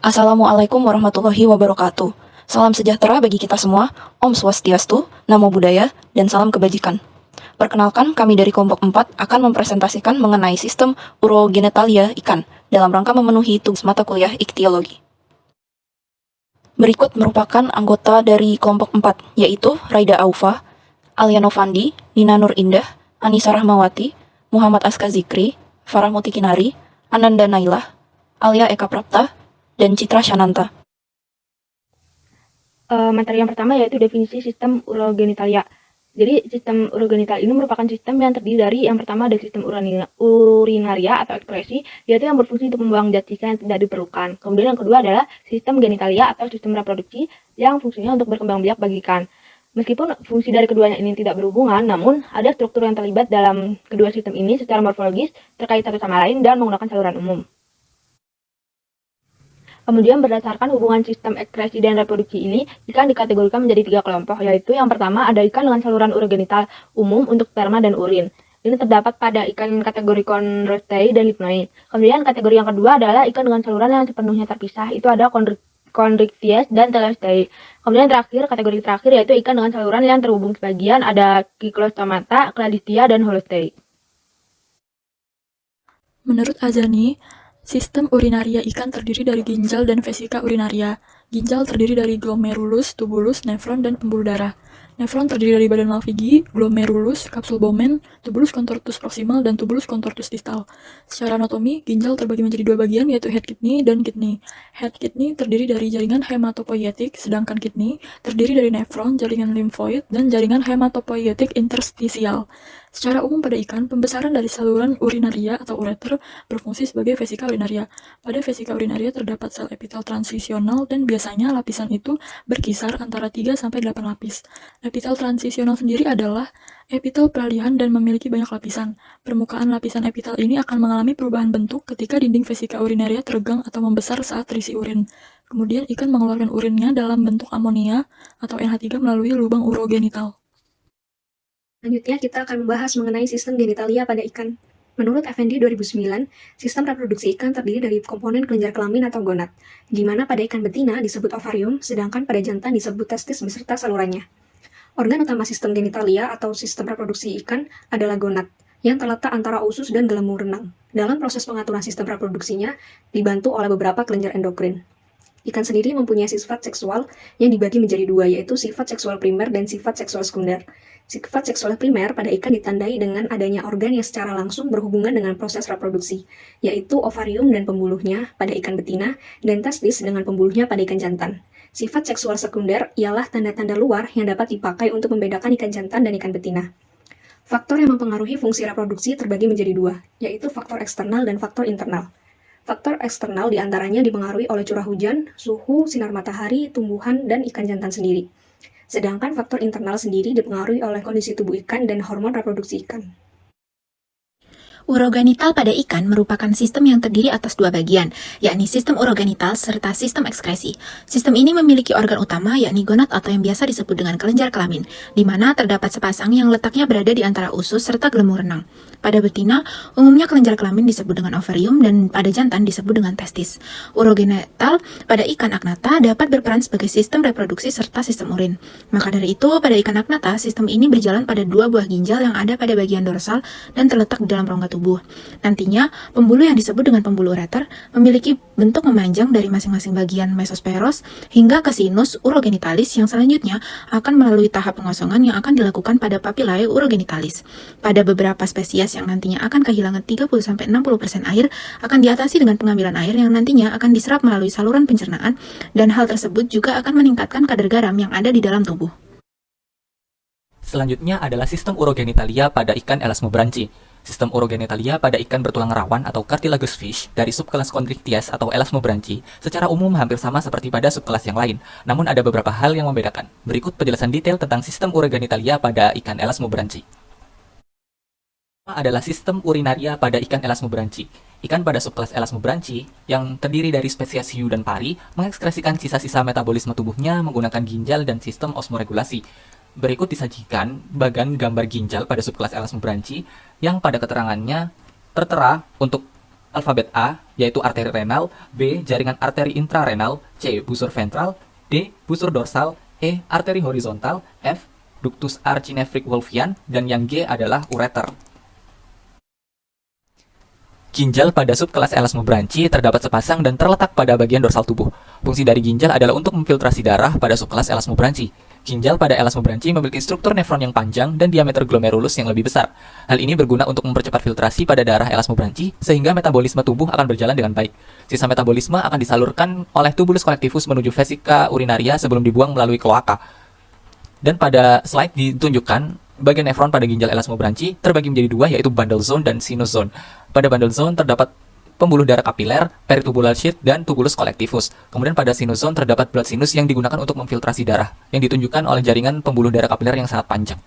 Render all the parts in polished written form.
Assalamualaikum warahmatullahi wabarakatuh. Salam sejahtera bagi kita semua, Om Swastiastu, Namo Buddhaya, dan salam kebajikan. Perkenalkan, kami dari kelompok 4 akan mempresentasikan mengenai sistem urogenetalia ikan dalam rangka memenuhi tugas mata kuliah ikhtiologi. Berikut merupakan anggota dari kelompok 4, yaitu Raida Aufa, Alia Novandi, Nina Nur Indah, Anissa Rahmawati, Muhammad Aska Zikri, Farah Mutikinari, Ananda Nailah, Alia Eka Prapta, dan Citra Shananta. Materi yang pertama yaitu definisi sistem urogenitalia. Jadi sistem urogenital ini merupakan sistem yang terdiri dari yang pertama ada sistem urinaria atau ekskresi, yaitu yang berfungsi untuk membuang zat sisa yang tidak diperlukan. Kemudian yang kedua adalah sistem genitalia atau sistem reproduksi yang fungsinya untuk berkembang biak bagi ikan. Meskipun fungsi dari keduanya ini tidak berhubungan, namun ada struktur yang terlibat dalam kedua sistem ini secara morfologis terkait satu sama lain dan menggunakan saluran umum. Kemudian berdasarkan hubungan sistem ekskresi dan reproduksi ini, ikan dikategorikan menjadi 3 kelompok, yaitu yang pertama ada ikan dengan saluran urogenital umum untuk sperma dan urin. Ini terdapat pada ikan kategori Chondrostei dan Lipnoi. Kemudian kategori yang kedua adalah ikan dengan saluran yang sepenuhnya terpisah, itu ada Chondrichthyes dan Teleostei. Kemudian kategori terakhir yaitu ikan dengan saluran yang terhubung sebagian, ada Cyclostomata, Cladistia, dan Holostei. Menurut Azani, sistem urinaria ikan terdiri dari ginjal dan vesika urinaria. Ginjal terdiri dari glomerulus, tubulus, nefron, dan pembuluh darah. Nefron terdiri dari badan Malpighi, glomerulus, kapsul Bowman, tubulus contortus proximal, dan tubulus contortus distal. Secara anatomi, ginjal terbagi menjadi 2 bagian yaitu head kidney dan kidney. Head kidney terdiri dari jaringan hematopoietik, sedangkan kidney terdiri dari nefron, jaringan limfoid, dan jaringan hematopoietik interstisial. Secara umum pada ikan, pembesaran dari saluran urinaria atau ureter berfungsi sebagai vesika urinaria. Pada vesika urinaria terdapat sel epitel transisional dan biasanya lapisan itu berkisar antara 3-8 lapis. Epitel transisional sendiri adalah epitel peralihan dan memiliki banyak lapisan. Permukaan lapisan epitel ini akan mengalami perubahan bentuk ketika dinding vesika urinaria teregang atau membesar saat terisi urin. Kemudian ikan mengeluarkan urinnya dalam bentuk amonia atau NH3 melalui lubang urogenital. Selanjutnya kita akan membahas mengenai sistem genitalia pada ikan. Menurut Effendi 2009, sistem reproduksi ikan terdiri dari komponen kelenjar kelamin atau gonad, di mana pada ikan betina disebut ovarium, sedangkan pada jantan disebut testis beserta salurannya. Organ utama sistem genitalia atau sistem reproduksi ikan adalah gonad, yang terletak antara usus dan gelembung renang. Dalam proses pengaturan sistem reproduksinya, dibantu oleh beberapa kelenjar endokrin. Ikan sendiri mempunyai sifat seksual yang dibagi menjadi 2, yaitu sifat seksual primer dan sifat seksual sekunder. Sifat seksual primer pada ikan ditandai dengan adanya organ yang secara langsung berhubungan dengan proses reproduksi, yaitu ovarium dan pembuluhnya pada ikan betina dan testis dengan pembuluhnya pada ikan jantan. Sifat seksual sekunder ialah tanda-tanda luar yang dapat dipakai untuk membedakan ikan jantan dan ikan betina. Faktor yang mempengaruhi fungsi reproduksi terbagi menjadi 2, yaitu faktor eksternal dan faktor internal. Faktor eksternal diantaranya dipengaruhi oleh curah hujan, suhu, sinar matahari, tumbuhan, dan ikan jantan sendiri. Sedangkan faktor internal sendiri dipengaruhi oleh kondisi tubuh ikan dan hormon reproduksi ikan. Urogenital pada ikan merupakan sistem yang terdiri atas 2 bagian, yakni sistem urogenital serta sistem ekskresi. Sistem ini memiliki organ utama, yakni gonad atau yang biasa disebut dengan kelenjar kelamin, di mana terdapat sepasang yang letaknya berada di antara usus serta gelembung renang. Pada betina, umumnya kelenjar kelamin disebut dengan ovarium dan pada jantan disebut dengan testis. Urogenital pada ikan agnata dapat berperan sebagai sistem reproduksi serta sistem urin. Maka dari itu, pada ikan agnata, sistem ini berjalan pada 2 buah ginjal yang ada pada bagian dorsal dan terletak di dalam rongga tubuh. Nantinya, pembuluh yang disebut dengan pembuluh ureter memiliki bentuk memanjang dari masing-masing bagian mesosperos hingga ke sinus urogenitalis yang selanjutnya akan melalui tahap pengosongan yang akan dilakukan pada papillae urogenitalis. Pada beberapa spesies yang nantinya akan kehilangan 30-60% air akan diatasi dengan pengambilan air yang nantinya akan diserap melalui saluran pencernaan, dan hal tersebut juga akan meningkatkan kadar garam yang ada di dalam tubuh. Selanjutnya adalah sistem urogenitalia pada ikan elasmobranchi. Sistem urogenitalia pada ikan bertulang rawan atau cartilaginous fish dari subkelas Chondrichthyes atau elasmobranchi secara umum hampir sama seperti pada subkelas yang lain, namun ada beberapa hal yang membedakan. Berikut penjelasan detail tentang sistem urogenitalia pada ikan elasmobranchi. Adalah sistem urinaria pada ikan elasmobranchi. Ikan pada subkelas elasmobranchi yang terdiri dari spesies hiu dan pari mengekskresikan sisa-sisa metabolisme tubuhnya menggunakan ginjal dan sistem osmoregulasi. Berikut disajikan bagan gambar ginjal pada subkelas elasmobranchi yang pada keterangannya tertera untuk Alfabet A, yaitu arteri renal, B, jaringan arteri intrarenal, C, busur ventral, D, busur dorsal, E, arteri horizontal, F, ductus archinefric wolffian, dan yang G adalah ureter. Ginjal pada subkelas elasmobranchi terdapat sepasang dan terletak pada bagian dorsal tubuh. Fungsi dari ginjal adalah untuk memfiltrasi darah pada subkelas elasmobranchi. Ginjal pada elasmobranchi memiliki struktur nefron yang panjang dan diameter glomerulus yang lebih besar. Hal ini berguna untuk mempercepat filtrasi pada darah elasmobranchi sehingga metabolisme tubuh akan berjalan dengan baik. Sisa metabolisme akan disalurkan oleh tubulus collectivus menuju vesika urinaria sebelum dibuang melalui kloaka. Dan pada slide ditunjukkan bagian nefron pada ginjal elasmobranchi terbagi menjadi dua, yaitu bundle zone dan sinus zone. Pada bundle zone terdapat pembuluh darah kapiler, peritubular sheath, dan tubulus collectivus. Kemudian pada sinus zone terdapat blood sinus yang digunakan untuk memfiltrasi darah, yang ditunjukkan oleh jaringan pembuluh darah kapiler yang sangat panjang.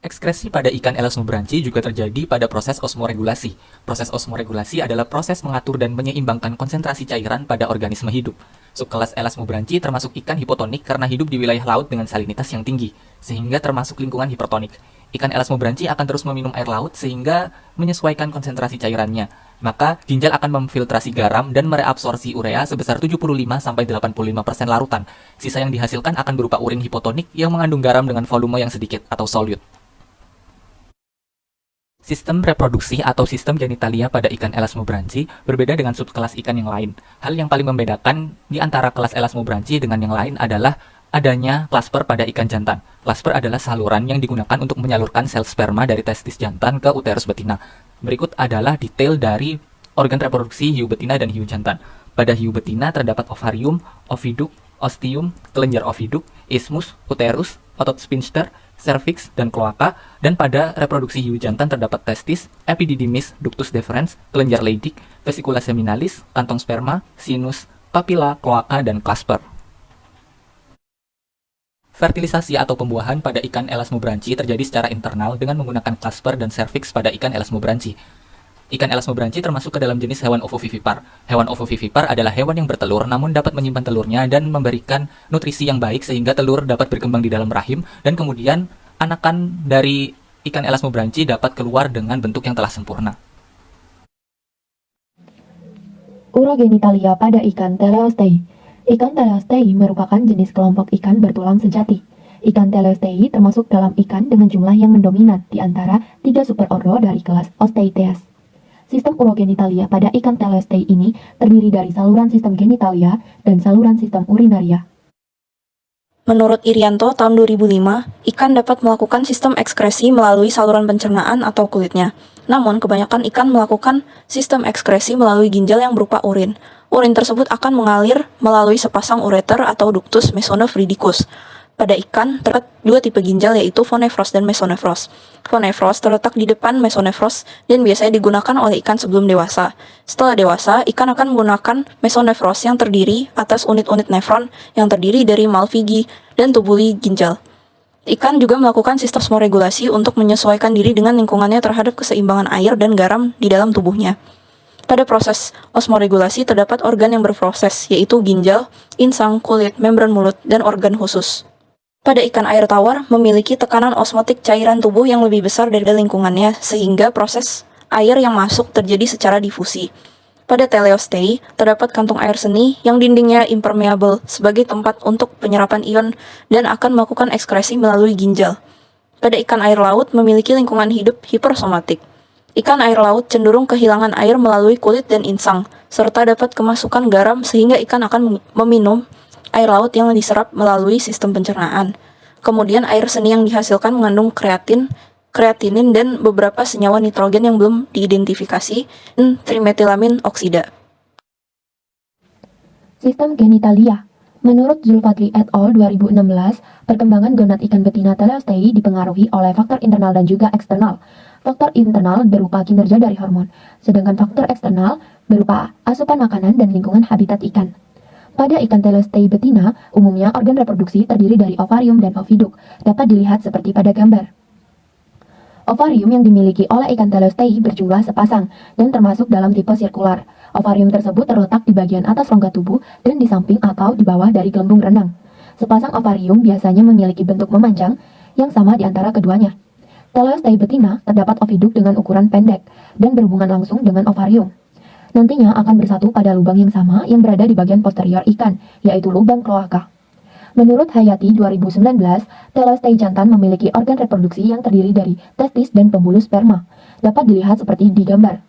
Ekskresi pada ikan elasmobranchi juga terjadi pada proses osmoregulasi. Proses osmoregulasi adalah proses mengatur dan menyeimbangkan konsentrasi cairan pada organisme hidup. Subkelas elasmobranchi termasuk ikan hipotonik karena hidup di wilayah laut dengan salinitas yang tinggi, sehingga termasuk lingkungan hipertonik. Ikan elasmobranchi akan terus meminum air laut sehingga menyesuaikan konsentrasi cairannya. Maka, ginjal akan memfiltrasi garam dan mereabsorpsi urea sebesar 75-85% larutan. Sisa yang dihasilkan akan berupa urin hipotonik yang mengandung garam dengan volume yang sedikit atau solute. Sistem reproduksi atau sistem genitalia pada ikan elasmobranchi berbeda dengan subkelas ikan yang lain. Hal yang paling membedakan di antara kelas elasmobranchi dengan yang lain adalah adanya clasper pada ikan jantan. Clasper adalah saluran yang digunakan untuk menyalurkan sel sperma dari testis jantan ke uterus betina. Berikut adalah detail dari organ reproduksi hiu betina dan hiu jantan. Pada hiu betina terdapat ovarium, oviduk, ostium, kelenjar oviduk, isthmus, uterus, otot sphincter, cervix, dan kloaka, dan pada reproduksi hiu jantan terdapat testis, epididymis, ductus deferens, kelenjar Leydig, vesicula seminalis, kantong sperma, sinus, papila, kloaka, dan clasper. Fertilisasi atau pembuahan pada ikan elasmobranchi terjadi secara internal dengan menggunakan clasper dan cervix pada ikan elasmobranchi. Ikan elasmobranchi termasuk ke dalam jenis hewan ovovivipar. Hewan ovovivipar adalah hewan yang bertelur namun dapat menyimpan telurnya dan memberikan nutrisi yang baik sehingga telur dapat berkembang di dalam rahim dan kemudian anakan dari ikan elasmobranchi dapat keluar dengan bentuk yang telah sempurna. Urogenitalia pada ikan Teleostei. Ikan Teleostei merupakan jenis kelompok ikan bertulang sejati. Ikan Teleostei termasuk dalam ikan dengan jumlah yang mendominan di antara 3 superordo dari kelas Osteichthyes. Sistem urogenitalia pada ikan Teleostei ini terdiri dari saluran sistem genitalia dan saluran sistem urinaria. Menurut Irianto tahun 2005, ikan dapat melakukan sistem ekskresi melalui saluran pencernaan atau kulitnya. Namun, kebanyakan ikan melakukan sistem ekskresi melalui ginjal yang berupa urin. Urin tersebut akan mengalir melalui sepasang ureter atau ductus mesonephridicus. Pada ikan, terdapat 2 tipe ginjal yaitu phonephros dan mesonephros. Phonephros terletak di depan mesonephros dan biasanya digunakan oleh ikan sebelum dewasa. Setelah dewasa, ikan akan menggunakan mesonephros yang terdiri atas unit-unit nefron yang terdiri dari malphigi dan tubuli ginjal. Ikan juga melakukan sistem osmoregulasi untuk menyesuaikan diri dengan lingkungannya terhadap keseimbangan air dan garam di dalam tubuhnya. Pada proses osmoregulasi terdapat organ yang berproses, yaitu ginjal, insang, kulit, membran mulut, dan organ khusus. Pada ikan air tawar memiliki tekanan osmotik cairan tubuh yang lebih besar dari lingkungannya sehingga proses air yang masuk terjadi secara difusi. Pada Teleostei terdapat kantung air seni yang dindingnya impermeable sebagai tempat untuk penyerapan ion dan akan melakukan ekskresi melalui ginjal. Pada ikan air laut memiliki lingkungan hidup hipersomatik. Ikan air laut cenderung kehilangan air melalui kulit dan insang serta dapat kemasukan garam sehingga ikan akan meminum air laut yang diserap melalui sistem pencernaan. Kemudian air seni yang dihasilkan mengandung kreatinin dan beberapa senyawa nitrogen yang belum diidentifikasi dan trimetilamin oksida. Sistem genitalia. Menurut Zulfadli et al. 2016, perkembangan gonad ikan betina Teleostei dipengaruhi oleh faktor internal dan juga eksternal. Faktor internal berupa kinerja dari hormon, sedangkan faktor eksternal berupa asupan makanan dan lingkungan habitat ikan. Pada ikan Teleostei betina, umumnya organ reproduksi terdiri dari ovarium dan oviduk, dapat dilihat seperti pada gambar. Ovarium yang dimiliki oleh ikan Teleostei berjumlah sepasang dan termasuk dalam tipe sirkular. Ovarium tersebut terletak di bagian atas rongga tubuh dan di samping atau di bawah dari gelembung renang. Sepasang ovarium biasanya memiliki bentuk memanjang yang sama di antara keduanya. Teleostei betina terdapat oviduk dengan ukuran pendek dan berhubungan langsung dengan ovarium. Nantinya akan bersatu pada lubang yang sama yang berada di bagian posterior ikan, yaitu lubang kloaka. Menurut Hayati 2019, teleostei jantan memiliki organ reproduksi yang terdiri dari testis dan pembuluh sperma. Dapat dilihat seperti di gambar.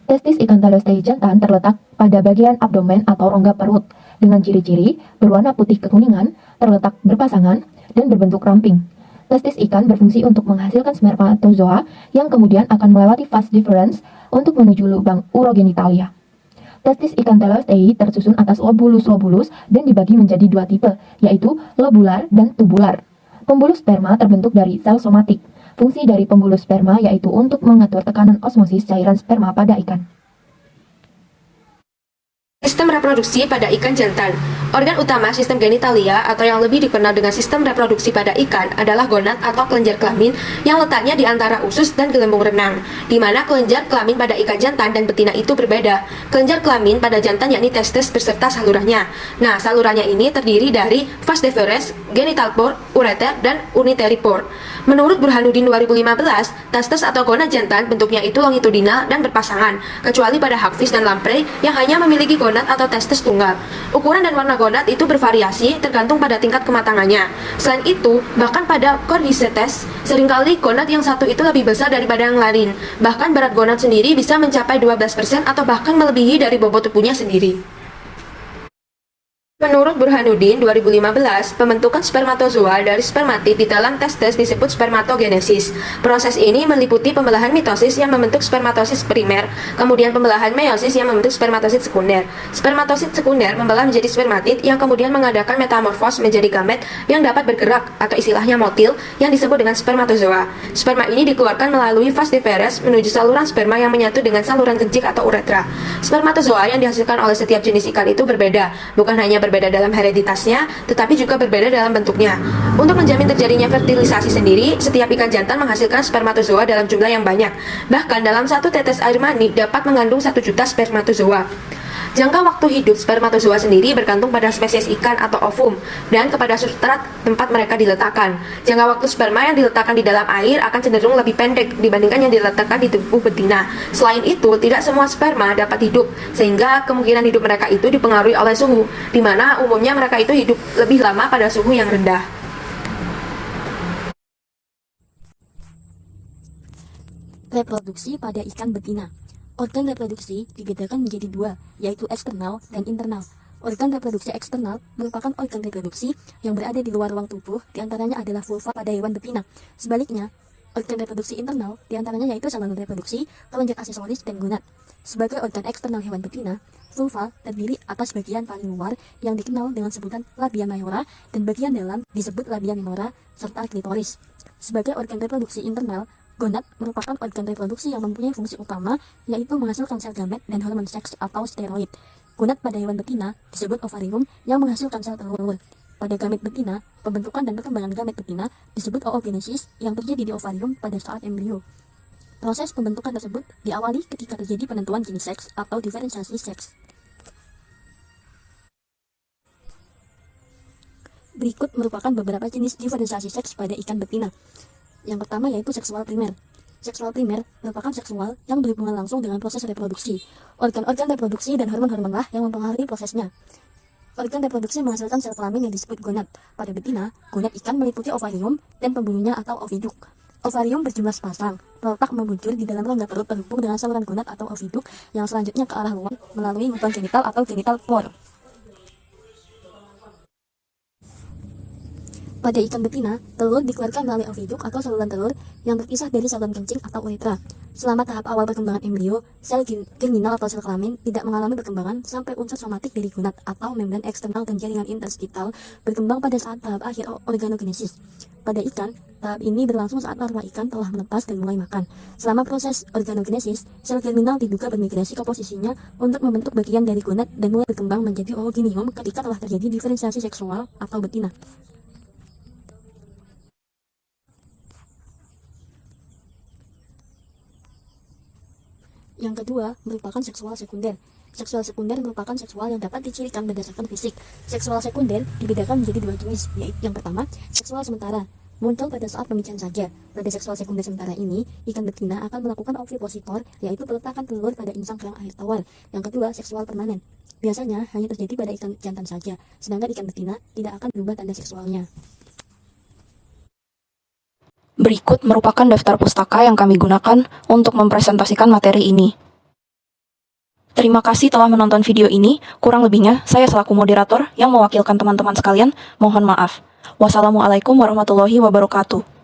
Testis ikan teleostei jantan terletak pada bagian abdomen atau rongga perut, dengan ciri-ciri berwarna putih kekuningan, terletak berpasangan, dan berbentuk ramping. Testis ikan berfungsi untuk menghasilkan spermatozoa yang kemudian akan melewati vas deferens untuk menuju lubang urogenitalia. Testis ikan teleostei tersusun atas lobulus-lobulus dan dibagi menjadi dua tipe, yaitu lobular dan tubular. Pembuluh sperma terbentuk dari sel somatik. Fungsi dari pembuluh sperma yaitu untuk mengatur tekanan osmosis cairan sperma pada ikan. Sistem reproduksi pada ikan jantan. Organ utama sistem genitalia atau yang lebih dikenal dengan sistem reproduksi pada ikan adalah gonad atau kelenjar kelamin yang letaknya di antara usus dan gelembung renang, di mana kelenjar kelamin pada ikan jantan dan betina itu berbeda. Kelenjar kelamin pada jantan yakni testis beserta salurannya. Nah, salurannya ini terdiri dari vas deferens, genital pore, ureter, dan unitary pore. Menurut Burhanuddin 2015, testes atau gonad jantan bentuknya itu longitudinal dan berpasangan, kecuali pada hagfish dan lamprey yang hanya memiliki gonad atau testes tunggal. Ukuran dan warna gonad itu bervariasi tergantung pada tingkat kematangannya. Selain itu, bahkan pada Chordicetes, seringkali gonad yang satu itu lebih besar daripada yang lain. Bahkan berat gonad sendiri bisa mencapai 12% atau bahkan melebihi dari bobot tubuhnya sendiri. Menurut Burhanuddin 2015, pembentukan spermatozoa dari spermatid di dalam testes disebut spermatogenesis. Proses ini meliputi pembelahan mitosis yang membentuk spermatosit primer, kemudian pembelahan meiosis yang membentuk spermatosit sekunder. Spermatosit sekunder membelah menjadi spermatid yang kemudian mengadakan metamorfos menjadi gamet yang dapat bergerak atau istilahnya motil yang disebut dengan spermatozoa. Sperma ini dikeluarkan melalui vas deferens menuju saluran sperma yang menyatu dengan saluran kencing atau uretra. Spermatozoa yang dihasilkan oleh setiap jenis ikan itu berbeda, bukan hanya berbeda dalam hereditasnya, tetapi juga berbeda dalam bentuknya. Untuk menjamin terjadinya fertilisasi sendiri, setiap ikan jantan menghasilkan spermatozoa dalam jumlah yang banyak. Bahkan dalam satu tetes air mani dapat mengandung 1 juta spermatozoa. Jangka waktu hidup spermatozoa sendiri bergantung pada spesies ikan atau ovum dan kepada substrat tempat mereka diletakkan. Jangka waktu sperma yang diletakkan di dalam air akan cenderung lebih pendek dibandingkan yang diletakkan di tubuh betina. Selain itu, tidak semua sperma dapat hidup, sehingga kemungkinan hidup mereka itu dipengaruhi oleh suhu, di mana umumnya mereka itu hidup lebih lama pada suhu yang rendah. Reproduksi pada ikan betina. Organ reproduksi dibedakan menjadi dua, yaitu eksternal dan internal. Organ reproduksi eksternal merupakan organ reproduksi yang berada di luar ruang tubuh, diantaranya adalah vulva pada hewan betina. Sebaliknya, organ reproduksi internal diantaranya yaitu saluran reproduksi, kelenjar aksesoris, dan gonad. Sebagai organ eksternal hewan betina, vulva terdiri atas bagian paling luar yang dikenal dengan sebutan labia majora dan bagian dalam disebut labia minora serta klitoris. Sebagai organ reproduksi internal, gonad merupakan organ reproduksi yang mempunyai fungsi utama, yaitu menghasilkan sel gamet dan hormon seks atau steroid. Gonad pada hewan betina disebut ovarium yang menghasilkan sel telur. Pada gamet betina, pembentukan dan perkembangan gamet betina disebut oogenesis yang terjadi di ovarium pada saat embrio. Proses pembentukan tersebut diawali ketika terjadi penentuan jenis seks atau diferensiasi seks. Berikut merupakan beberapa jenis diferensiasi seks pada ikan betina. Yang pertama yaitu seksual primer. Seksual primer merupakan seksual yang berhubungan langsung dengan proses reproduksi. Organ-organ reproduksi dan hormon-hormonlah yang mempengaruhi prosesnya. Organ reproduksi menghasilkan sel kelamin yang disebut gonad. Pada betina, gonad ikan meliputi ovarium dan pembuluhnya atau oviduk. Ovarium berjumlah sepasang, terletak membujur di dalam rongga perut terhubung dengan saluran gonad atau oviduk yang selanjutnya ke arah luar melalui lubang genital atau genital pore. Pada ikan betina, telur dikeluarkan melalui oviduk atau saluran telur yang terpisah dari saluran kencing atau uretra. Selama tahap awal perkembangan embrio, sel germinal atau sel kelamin tidak mengalami perkembangan sampai unsur somatik dari gonad atau membran eksternal dan jaringan interstital berkembang pada saat tahap akhir organogenesis. Pada ikan, tahap ini berlangsung saat larva ikan telah menetas dan mulai makan. Selama proses organogenesis, sel germinal diduga bermigrasi ke posisinya untuk membentuk bagian dari gonad dan mulai berkembang menjadi oogonium ketika telah terjadi diferensiasi seksual atau betina. Yang kedua, merupakan seksual sekunder. Seksual sekunder merupakan seksual yang dapat dicirikan berdasarkan fisik. Seksual sekunder dibedakan menjadi dua jenis, yaitu yang pertama, seksual sementara. muncul pada saat pemician saja. Pada seksual sekunder sementara ini, ikan betina akan melakukan ovipositor, yaitu peletakan telur pada insang kerang air tawar. Yang kedua, seksual permanen. Biasanya hanya terjadi pada ikan jantan saja, sedangkan ikan betina tidak akan berubah tanda seksualnya. Berikut merupakan daftar pustaka yang kami gunakan untuk mempresentasikan materi ini. Terima kasih telah menonton video ini. Kurang lebihnya, saya selaku moderator yang mewakilkan teman-teman sekalian, mohon maaf. Wassalamualaikum warahmatullahi wabarakatuh.